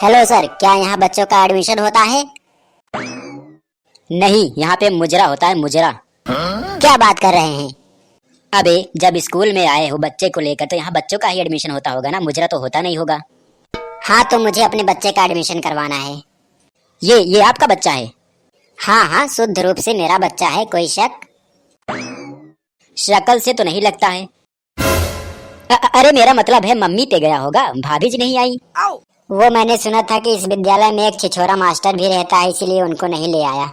Hello sir, क्या यहाँ बच्चों का एडमिशन होता है? नहीं, यहाँ पे मुजरा होता है, मुजरा। क्या बात कर रहे हैं? अबे जब स्कूल में आए हो बच्चे को लेकर तो यहाँ बच्चों का ही एडमिशन होता होगा ना, मुजरा तो होता नहीं होगा। हाँ, तो मुझे अपने बच्चे का एडमिशन करवाना है। ये आपका बच्चा है? हाँ हाँ, शुद्ध रूप से मेरा बच्चा है। कोई शक? शक्ल से तो नहीं लगता है। अरे मेरा मतलब है मम्मी पे गया होगा, भाभी जी नहीं आई। वो मैंने सुना था कि इस विद्यालय में एक छिछोरा मास्टर भी रहता है, इसीलिए उनको नहीं ले आया।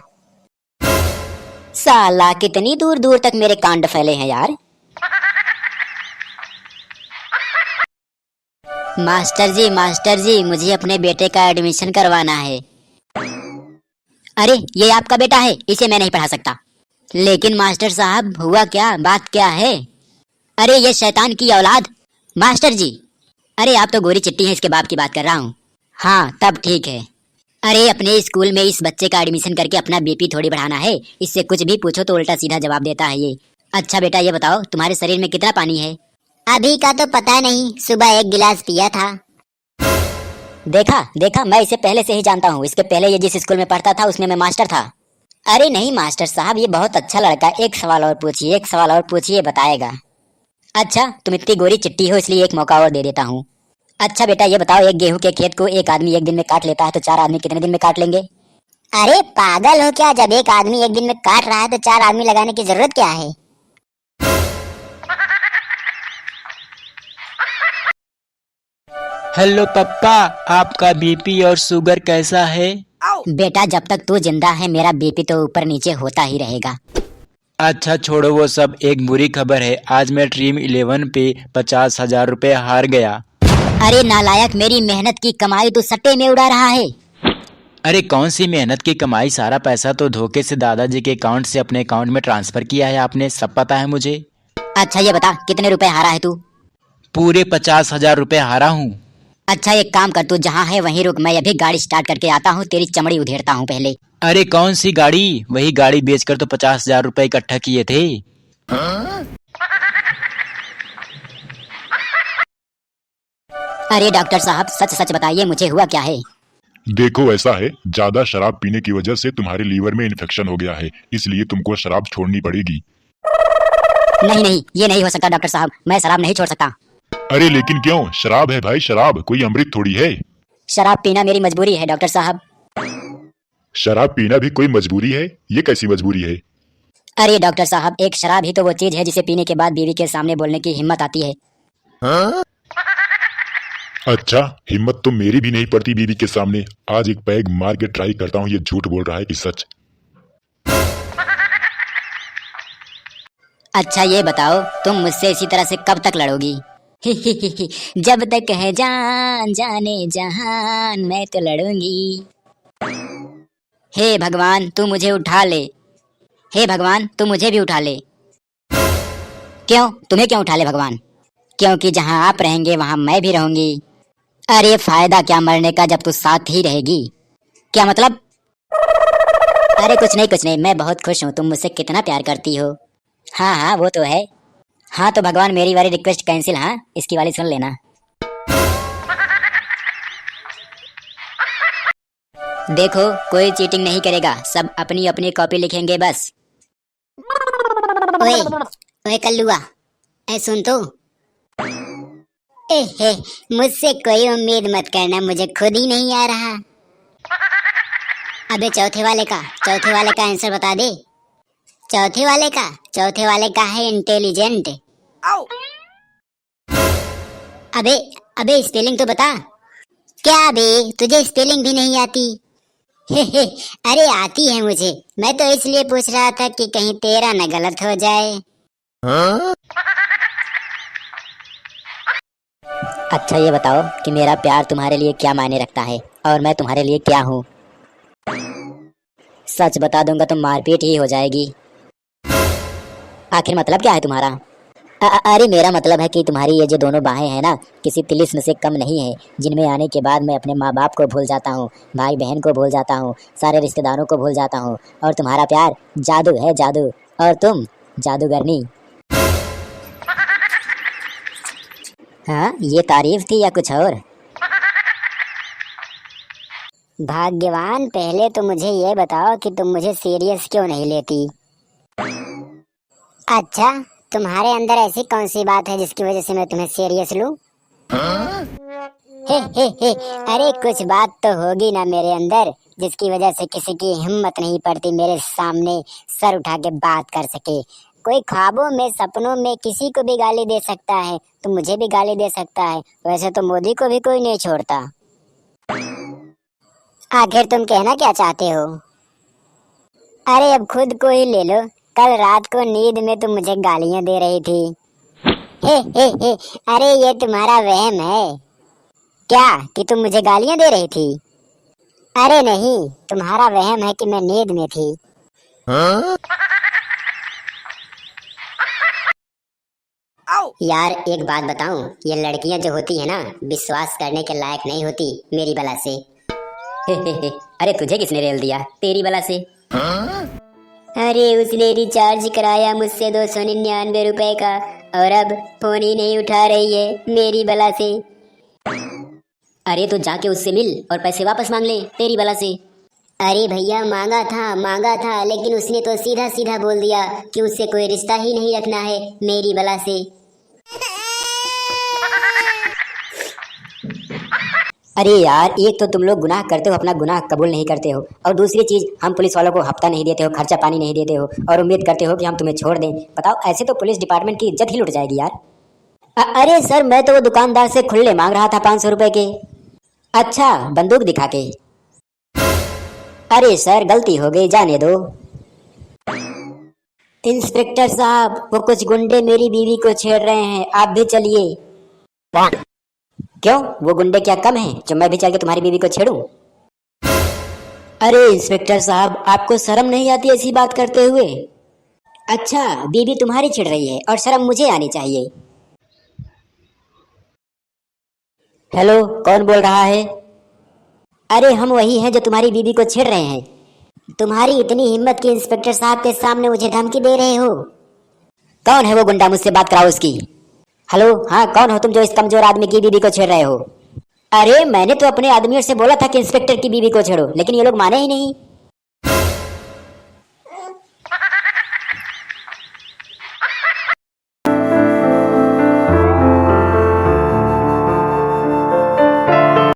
साला कितनी दूर दूर तक मेरे कांड फैले हैं यार। मास्टर जी मुझे अपने बेटे का एडमिशन करवाना है। अरे ये आपका बेटा है, इसे मैं नहीं पढ़ा सकता। लेकिन मास्टर साहब हुआ क्या, बात क्या है? अरे ये शैतान की औलाद। मास्टर जी, अरे आप तो गोरी चिट्टी हैं, इसके बाप की बात कर रहा हूँ। हाँ तब ठीक है। अरे अपने स्कूल में इस बच्चे का एडमिशन करके अपना बीपी थोड़ी बढ़ाना है, इससे कुछ भी पूछो तो उल्टा सीधा जवाब देता है ये। अच्छा बेटा ये बताओ तुम्हारे शरीर में कितना पानी है? अभी का तो पता नहीं, सुबह 1 गिलास पिया था। देखा मैं इसे पहले से ही जानता हूँ। इसके पहले ये जिस स्कूल में पढ़ता था उसमें मैं मास्टर था। अरे नहीं मास्टर साहब, ये बहुत अच्छा लड़का है। एक सवाल और पूछिए बताएगा। अच्छा तुम इतनी गोरी चिट्टी हो इसलिए एक मौका और दे देता हूँ। अच्छा बेटा ये बताओ, एक गेहूं के खेत को एक आदमी एक दिन में काट लेता है तो 4 आदमी कितने दिन में काट लेंगे? अरे पागल हो क्या? जब एक आदमी एक दिन में काट रहा है तो 4 आदमी लगाने की जरूरत क्या है? हेलो पप्पा, आपका बीपी और शुगर कैसा है? बेटा जब तक तू जिंदा है मेरा बीपी तो ऊपर नीचे होता ही रहेगा। अच्छा छोड़ो वो सब, एक बुरी खबर है। आज मैं ड्रीम 11 पे 50,000 रुपए हार गया। अरे नालायक, मेरी मेहनत की कमाई तू सट्टे में उड़ा रहा है। अरे कौन सी मेहनत की कमाई, सारा पैसा तो धोखे से दादाजी के अकाउंट से अपने अकाउंट में ट्रांसफर किया है आपने, सब पता है मुझे। अच्छा ये बता कितने रुपए हारा है तू? पूरे 50,000 रुपए हारा हूँ। अच्छा एक काम कर, तू जहाँ है वहीं रुक, मैं अभी गाड़ी स्टार्ट करके आता हूँ, तेरी चमड़ी उधेड़ता हूँ पहले। अरे कौन सी गाड़ी? वही गाड़ी बेचकर तो 50,000 रुपए इकट्ठा किए थे। अरे डॉक्टर साहब सच सच बताइए मुझे हुआ क्या है? देखो ऐसा है, ज्यादा शराब पीने की वजह से तुम्हारे लीवर में इन्फेक्शन हो गया है, इसलिए तुमको शराब छोड़नी पड़ेगी। नहीं ये नहीं हो सकता डॉक्टर साहब, मैं शराब नहीं छोड़ सकता। अरे लेकिन क्यों? शराब है भाई, शराब कोई अमृत थोड़ी है। शराब पीना मेरी मजबूरी है डॉक्टर साहब। शराब पीना भी कोई मजबूरी है? ये कैसी मजबूरी है? अरे डॉक्टर साहब, एक शराब ही तो वो चीज है जिसे पीने के बाद बीवी के सामने बोलने की हिम्मत आती है। अच्छा, हिम्मत तो मेरी भी नहीं पड़ती बीवी के सामने। आज एक पैग मार के ट्राई करता हूँ ये झूठ बोल रहा है कि सच। अच्छा ये बताओ तुम मुझसे इसी तरह से कब तक लड़ोगी? जब तक है जान जाने जहान मैं तो लड़ूंगी। हे भगवान तू मुझे उठा ले, हे भगवान तू मुझे भी उठा ले। क्यों, तुम्हें क्यों उठा ले भगवान? क्योंकि जहां आप रहेंगे वहां मैं भी रहूंगी। अरे फायदा क्या मरने का जब तू साथ ही रहेगी। क्या मतलब? अरे कुछ नहीं, मैं बहुत खुश हूँ, तुम मुझसे कितना प्यार करती हो। हाँ वो तो है। हाँ तो भगवान मेरी वाली रिक्वेस्ट कैंसिल, हाँ इसकी वाली सुन लेना। देखो कोई चीटिंग नहीं करेगा, सब अपनी अपनी कॉपी लिखेंगे बस। ओए कल्लुआ, ऐ सुन तो। हे मुझसे कोई उम्मीद मत करना, मुझे खुद ही नहीं आ रहा। अबे चौथे वाले का आंसर बता दे। चौथे वाले का है इंटेलिजेंट। अबे स्पेलिंग तो बता। क्या बे, तुझे स्पेलिंग भी नहीं आती? हे अरे आती है मुझे, मैं तो इसलिए पूछ रहा था कि कहीं तेरा न गलत हो जाए। अच्छा ये बताओ कि मेरा प्यार तुम्हारे लिए क्या मायने रखता है और मैं तुम्हारे लिए क्या हूँ? सच बता दूंगा तो मारपीट ही हो जाएगी। आखिर मतलब क्या है तुम्हारा? अरे मेरा मतलब है कि तुम्हारी ये जो दोनों बाहें हैं ना, किसी तिलिस्म से कम नहीं है, जिनमें आने के बाद मैं अपने माँ बाप को भूल जाता हूँ, भाई बहन को भूल जाता हूँ, सारे रिश्तेदारों को भूल जाता हूँ। और तुम्हारा प्यार जादू है, जादू, और तुम जादूगरनी। हाँ ये तारीफ थी या कुछ और? भाग्यवान, पहले तो मुझे ये बताओ कि तुम मुझे सीरियस क्यों नहीं लेती। अच्छा, तुम्हारे अंदर ऐसी कौन सी बात है जिसकी वजह से मैं तुम्हें सीरियस लूं? हे, अरे कुछ बात तो होगी ना मेरे अंदर जिसकी वजह से किसी की हिम्मत नहीं पड़ती मेरे सामने सर उठा के बात कर सके। कोई ख्वाबों में, सपनों में किसी को भी गाली दे सकता है, तो मुझे भी गाली दे सकता है। वैसे तो मोदी को भी कोई नहीं छोड़ता। आखिर तुम कहना क्या चाहते हो? अरे अब खुद को ही ले लो। कल रात को नींद में तुम मुझे गालियां दे रही थी। हे, अरे ये तुम्हारा वहम है क्या कि तुम मुझे गालियां दे रही थी? अरे नहीं, तुम्हारा वहम है कि मैं नींद में थी। यार एक बात बताऊं, ये लड़कियां जो होती है ना, विश्वास करने के लायक नहीं होती मेरी बला से। अरे तुझे किसने रेल दिया तेरी बला से? अरे उसने रिचार्ज कराया मुझसे 299 रुपए का, और अब फोन ही नहीं उठा रही है मेरी बला से। अरे तो जाके उससे मिल और पैसे वापस मांग ले तेरी बला से। अरे भैया मांगा था, लेकिन उसने तो सीधा सीधा बोल दिया कि उससे कोई रिश्ता ही नहीं रखना है मेरी बला से। अरे यार, एक तो तुम लोग गुनाह करते हो, अपना गुनाह कबूल नहीं करते हो, और दूसरी चीज हम पुलिस वालों को हफ्ता नहीं देते हो, खर्चा पानी नहीं देते हो, और उम्मीद करते हो कि हम तुम्हें छोड़ दें। बताओ, ऐसे तो पुलिस डिपार्टमेंट की इज्जत ही लुट जाएगी यार। अरे सर, मैं तो वो दुकानदार से खुल्ले मांग रहा था 500 रुपए के। अच्छा, बंदूक दिखा के? अरे सर, गलती हो गई, जाने दो। इंस्पेक्टर साहब, वो कुछ गुंडे मेरी बीवी को छेड़ रहे हैं, आप भी चलिए। क्यों, वो गुंडे क्या कम हैं जो मैं भी चल के तुम्हारी बीवी को छेड़ूं? अरे इंस्पेक्टर साहब, आपको शर्म नहीं आती ऐसी बात करते हुए? अच्छा, बीवी तुम्हारी छिड़ रही है और शर्म मुझे आनी चाहिए। हेलो, कौन बोल रहा है? अरे हम वही हैं जो तुम्हारी बीवी को छेड़ रहे हैं। तुम्हारी इतनी हिम्मत कि इंस्पेक्टर साहब के सामने मुझे धमकी दे रहे हो? कौन है वो गुंडा, मुझसे बात कराओ उसकी। हेलो, हाँ, कौन हो तुम जो इस कमजोर आदमी की बीवी को छेड़ रहे हो? अरे मैंने तो अपने आदमियों से बोला था कि इंस्पेक्टर की बीवी को छेड़ो, लेकिन ये लोग माने ही नहीं।